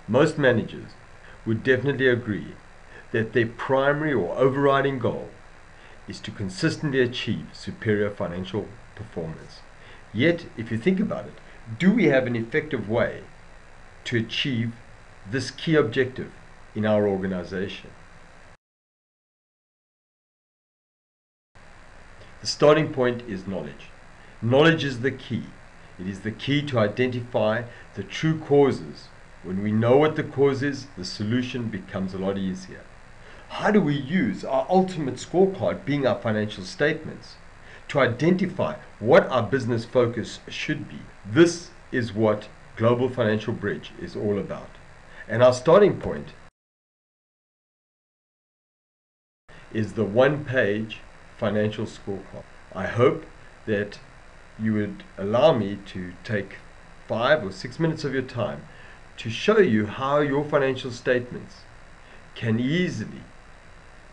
Most managers would definitely agree that their primary or overriding goal is to consistently achieve superior financial performance. Yet, if you think about it, do we have an effective way to achieve this key objective in our organization? The starting point is knowledge. Knowledge is the key. It is the key to identify the true causes. When we know what the cause is, the solution becomes a lot easier. How do we use our ultimate scorecard, being our financial statements, to identify what our business focus should be? This is what Global Financial Bridge is all about. And our starting point is the one-page financial scorecard. I hope that you would allow me to take 5 or 6 minutes of your time to show you how your financial statements can easily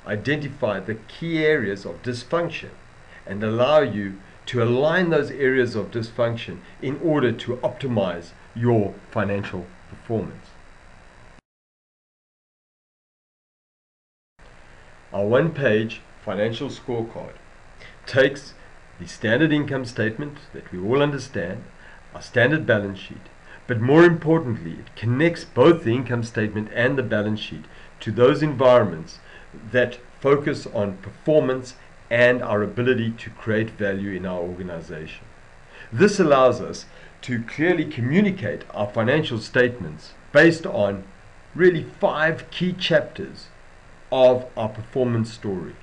identify the key areas of dysfunction and allow you to align those areas of dysfunction in order to optimize your financial performance. Our one-page financial scorecard takes the standard income statement that we all understand, our standard balance sheet, but more importantly, it connects both the income statement and the balance sheet to those environments that focus on performance and our ability to create value in our organization. This allows us to clearly communicate our financial statements based on really 5 key chapters of our performance story.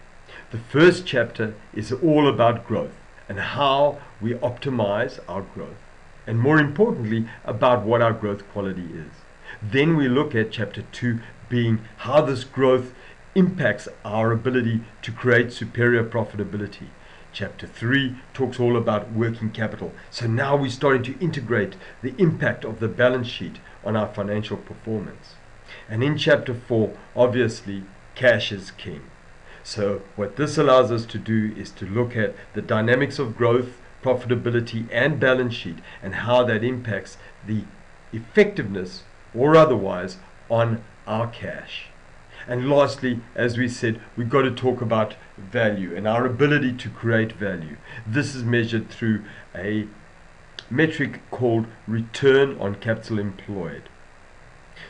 The first chapter is all about growth and how we optimize our growth, and more importantly, about what our growth quality is. Then we look at chapter 2 being how this growth impacts our ability to create superior profitability. Chapter 3 talks all about working capital. So now we're starting to integrate the impact of the balance sheet on our financial performance. And in chapter 4, obviously, cash is king. So what this allows us to do is to look at the dynamics of growth, profitability, and balance sheet, and how that impacts the effectiveness or otherwise on our cash. And lastly, as we said, we've got to talk about value and our ability to create value. This is measured through a metric called return on capital employed.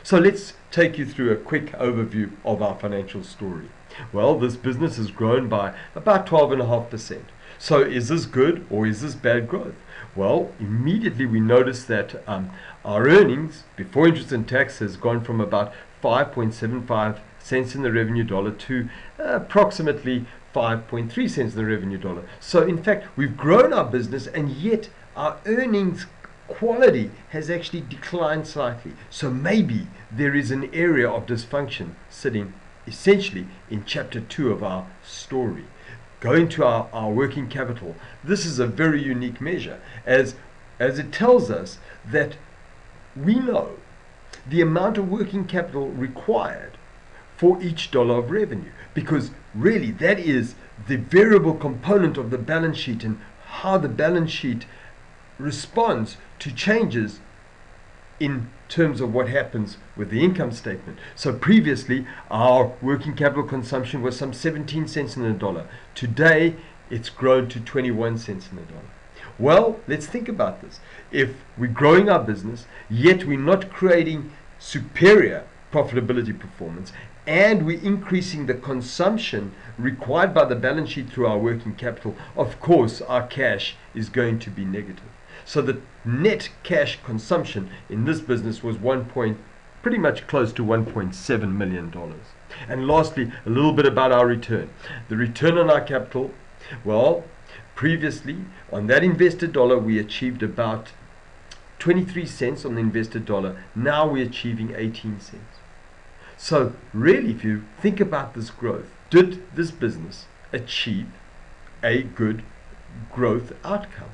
So let's take you through a quick overview of our financial story. Well, this business has grown by about 12.5%. So is this good or is this bad growth? Well, immediately we notice that our earnings before interest and tax has gone from about 5.75 cents in the revenue dollar to approximately 5.3 cents in the revenue dollar. So in fact, we've grown our business and yet our earnings quality has actually declined slightly. So maybe there is an area of dysfunction sitting essentially in chapter 2 of our story. Going to our working capital, this is a very unique measure as it tells us that we know the amount of working capital required for each dollar of revenue, because really that is the variable component of the balance sheet and how the balance sheet responds to changes in terms of what happens with the income statement. So previously our working capital consumption was some 17 cents in the dollar. Today it's grown to 21 cents in the dollar. Well, let's think about this. If we're growing our business, yet we're not creating superior profitability performance, and we're increasing the consumption required by the balance sheet through our working capital, of course our cash is going to be negative. So the net cash consumption in this business was pretty much close to $1.7 million. And lastly, a little bit about our return. The return on our capital, well, previously on that invested dollar we achieved about 23 cents on the invested dollar. Now we're achieving 18 cents. So really, if you think about this growth, did this business achieve a good growth outcome?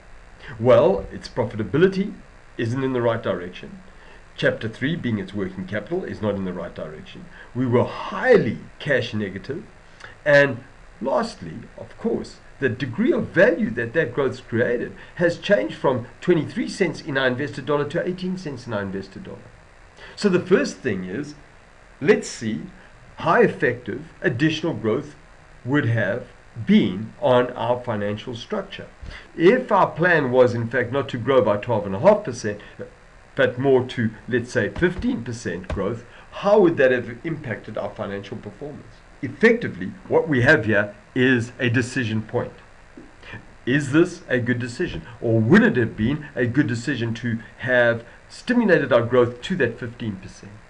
Well, its profitability isn't in the right direction. Chapter 3, being its working capital, is not in the right direction. We were highly cash negative. And lastly, of course, the degree of value that growth's created has changed from 23 cents in our invested dollar to 18 cents in our invested dollar. So the first thing is, let's see how effective additional growth would have been on our financial structure. If our plan was in fact not to grow by 12.5%, but more to, let's say, 15% growth, how would that have impacted our financial performance? Effectively, what we have here is a decision point. Is this a good decision? Or would it have been a good decision to have stimulated our growth to that 15%?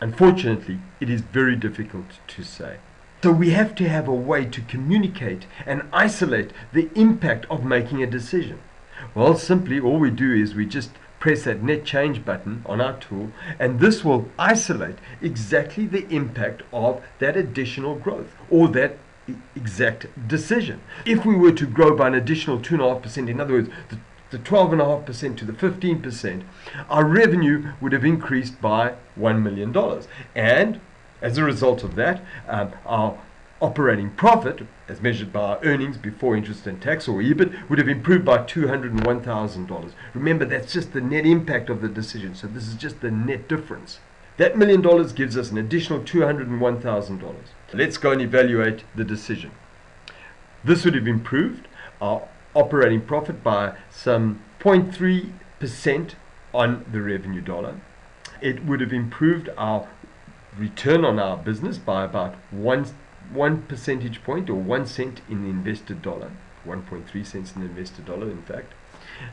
Unfortunately, it is very difficult to say. So we have to have a way to communicate and isolate the impact of making a decision. Well, simply all we do is we just press that net change button on our tool, and this will isolate exactly the impact of that additional growth or that exact decision. If we were to grow by an additional 2.5%, in other words, the 12.5% to the 15%, our revenue would have increased by $1 million. And as a result of that, our operating profit, as measured by our earnings before interest and tax, or EBIT, would have improved by $201,000. Remember, that's just the net impact of the decision, so this is just the net difference. That $1 million gives us an additional $201,000. Let's go and evaluate the decision. This would have improved our operating profit by some 0.3% on the revenue dollar. It would have improved our return on our business by about one percentage point, or 1 cent in the invested dollar, 1.3 cents in the invested dollar, in fact.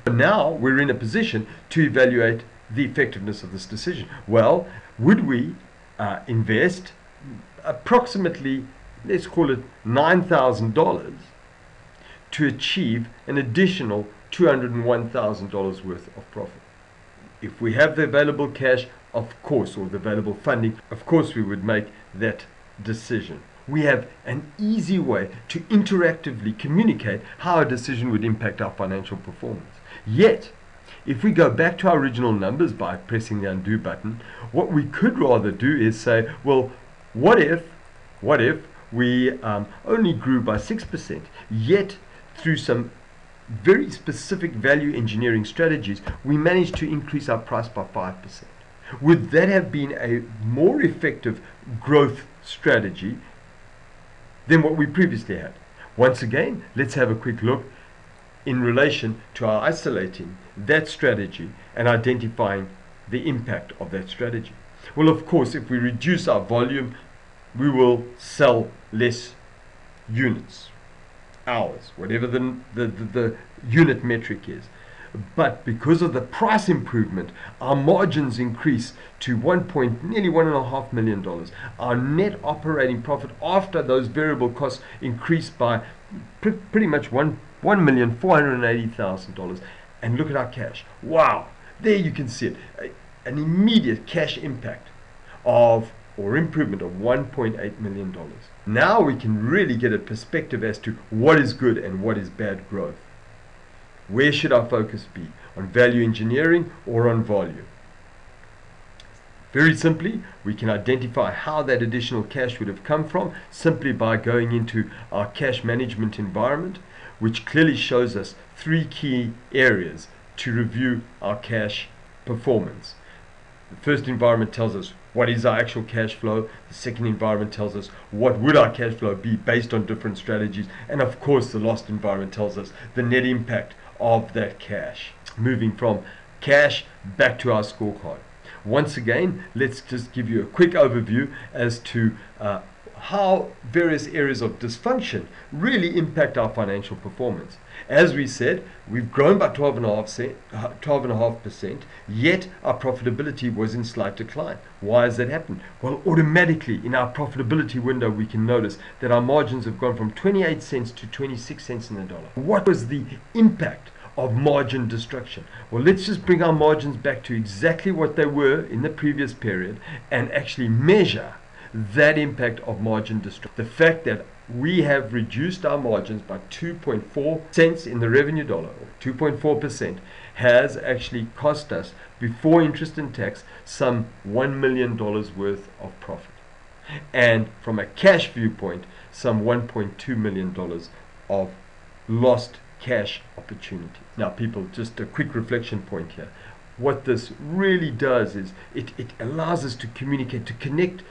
Now we're in a position to evaluate the effectiveness of this decision. Well, would we invest approximately, let's call it $9,000 to achieve an additional $201,000 worth of profit? If we have the available cash, of course, or the available funding, of course we would make that decision. We have an easy way to interactively communicate how a decision would impact our financial performance. Yet, if we go back to our original numbers by pressing the undo button, what we could rather do is say, well, what if we only grew by 6%, yet through some very specific value engineering strategies, we managed to increase our price by 5%. Would that have been a more effective growth strategy than what we previously had? Once again, let's have a quick look in relation to our isolating that strategy and identifying the impact of that strategy. Well, of course, if we reduce our volume, we will sell less units, hours, whatever the unit metric is. But because of the price improvement, our margins increase to nearly $1.5 million. Our net operating profit after those variable costs increased by pretty much $1,480,000. And look at our cash. Wow! There you can see it. An immediate cash impact or improvement of $1.8 million. Now we can really get a perspective as to what is good and what is bad growth. Where should our focus be? On value engineering or on volume? Very simply, we can identify how that additional cash would have come from simply by going into our cash management environment, which clearly shows us 3 key areas to review our cash performance. The first environment tells us what is our actual cash flow. The second environment tells us what would our cash flow be based on different strategies. And of course, the last environment tells us the net impact of that cash. Moving from cash back to our scorecard. Once again, let's just give you a quick overview as to how various areas of dysfunction really impact our financial performance. As we said, we've grown by 12.5%, yet our profitability was in slight decline. Why has that happened? Well, automatically in our profitability window, we can notice that our margins have gone from 28 cents to 26 cents in the dollar. What was the impact of margin destruction? Well, let's just bring our margins back to exactly what they were in the previous period and actually measure that impact of margin destruction. The fact that we have reduced our margins by 2.4 cents in the revenue dollar, or 2.4%, has actually cost us, before interest and tax, some $1 million worth of profit. And from a cash viewpoint, some $1.2 million of lost cash opportunity. Now, people, just a quick reflection point here. what this really does is it allows us to communicate, to connect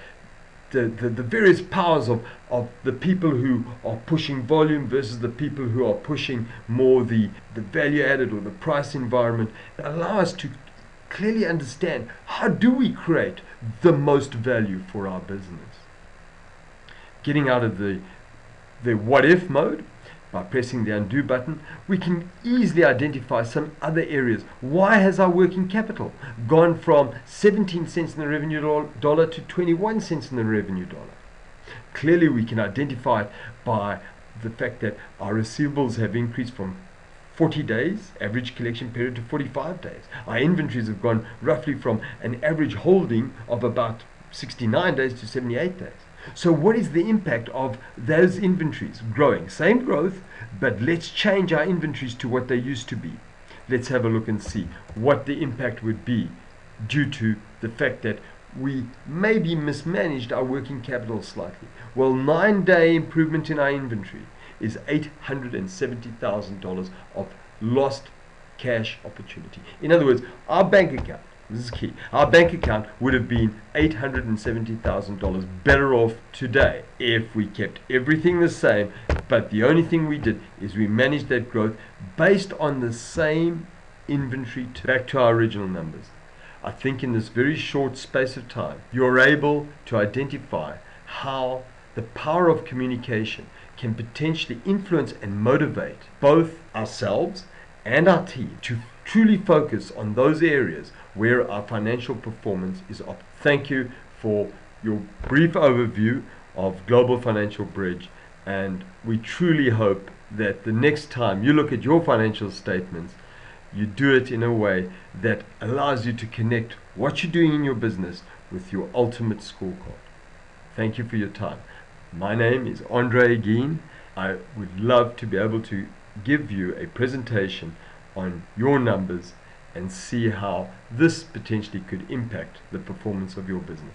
the various powers of the people who are pushing volume versus the people who are pushing more the value added or the price environment. Allow us to clearly understand, how do we create the most value for our business? Getting out of the what if mode, by pressing the undo button, we can easily identify some other areas. Why has our working capital gone from 17 cents in the revenue dollar to 21 cents in the revenue dollar? Clearly we can identify it by the fact that our receivables have increased from 40 days, average collection period, to 45 days. Our inventories have gone roughly from an average holding of about 69 days to 78 days. So what is the impact of those inventories growing? Same growth, but let's change our inventories to what they used to be. Let's have a look and see what the impact would be due to the fact that we maybe mismanaged our working capital slightly. Well, 9-day improvement in our inventory is $870,000 of lost cash opportunity. In other words, our bank account, this is key, our bank account would have been $870,000 better off today if we kept everything the same, but the only thing we did is we managed that growth based on the same inventory. Back to our original numbers. I think in this very short space of time, you're able to identify how the power of communication can potentially influence and motivate both ourselves and our team to truly focus on those areas where our financial performance is up. Thank you for your brief overview of Global Financial Bridge, and we truly hope that the next time you look at your financial statements, you do it in a way that allows you to connect what you're doing in your business with your ultimate scorecard. Thank you for your time. My name is Andre Geen. I would love to be able to give you a presentation on your numbers and see how this potentially could impact the performance of your business.